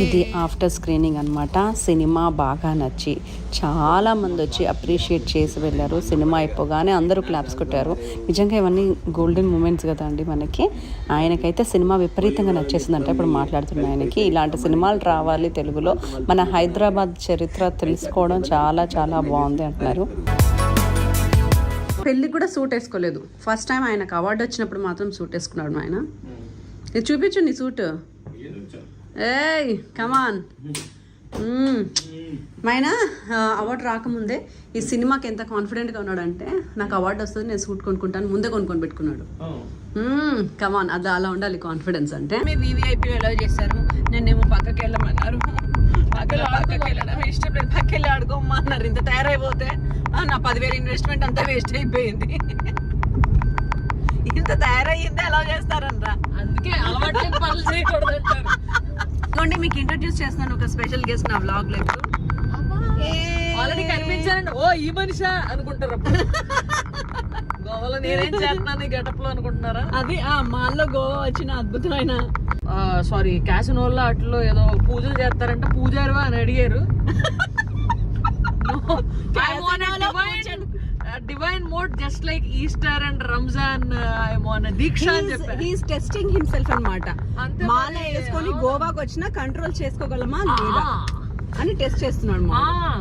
ఇది after screening అనమాట. Cinema బాగా నచ్చి చాలామంది వచ్చి అప్రిషియేట్ చేసి వెళ్ళారు. సినిమా అయిపోగానే అందరూ క్లాప్స్ కొట్టారు. నిజంగా ఇవన్నీ గోల్డెన్ మూమెంట్స్ కదా అండి మనకి. ఆయనకైతే సినిమా విపరీతంగా నచ్చేసిందంట. ఇప్పుడు మాట్లాడుతున్న ఆయనకి ఇలాంటి సినిమాలు రావాలి తెలుగులో, మన హైదరాబాద్ చరిత్ర తెలుసుకోవడం చాలా చాలా బాగుంది అంటున్నారు. పెళ్ళికి కూడా సూట్ వేసుకోలేదు. ఫస్ట్ టైం ఆయనకు అవార్డు వచ్చినప్పుడు మాత్రం సూట్ వేసుకున్నాడు ఆయన. ఇది చూపించు నీ సూట్. ఏయ్ కమాన్. ఆయన అవార్డు రాకముందే ఈ సినిమాకి ఎంత కాన్ఫిడెంట్గా ఉన్నాడంటే, నాకు అవార్డు వస్తుంది నేను సూట్ కొనుక్కుంటాను ముందే కొనుక్కొని పెట్టుకున్నాడు. కమాన్, అది అలా ఉండాలి కాన్ఫిడెన్స్ అంటే. మీ వివిఐపీ ఎలా చేశారు, నేనేమో పక్కకి వెళ్ళమన్నారు. పక్కకి వెళ్ళడం ఇష్టం లేదు, పక్కకి వెళ్ళి ఆడుకోమ్మా అన్నారు. ఇంత తయారైపోతే నా 10,000 ఇన్వెస్ట్మెంట్ అంతా వేస్ట్ అయిపోయింది. ఇంత తయారయ్యింది ఎలా చేస్తారనరా, అందుకే అలవాటు పనులు చేయకూడదు అంటారు. ఇదిగోండి మీకు ఇంట్రడ్యూస్ చేస్తున్నాను ఒక స్పెషల్ గెస్ట్ నా వ్లాగ్ లో. ఆల్రెడీ కనిపించారండి. ఓ ఈ మనిషా అనుకుంటారు. గోవాలో నేనేం చేస్తున్నాను ఈ గెటప్ లో అనుకుంటున్నారా? అది మాల్లో గోవా వచ్చిన అద్భుతమైన సారీ క్యాసినోల్లో అట్లో ఏదో పూజలు చేస్తారంట, పూజారు అని అడిగారు. Divine mode just like Easter and Ramzan. I'm on a Diksha అని చెప్పారు. He is testing himself అన్నమాట. మాల వేసుకొని గోవాకి వచ్చినా కంట్రోల్ చేసుకోగలమా లేదా అని టెస్ట్ చేస్తున్నాడు.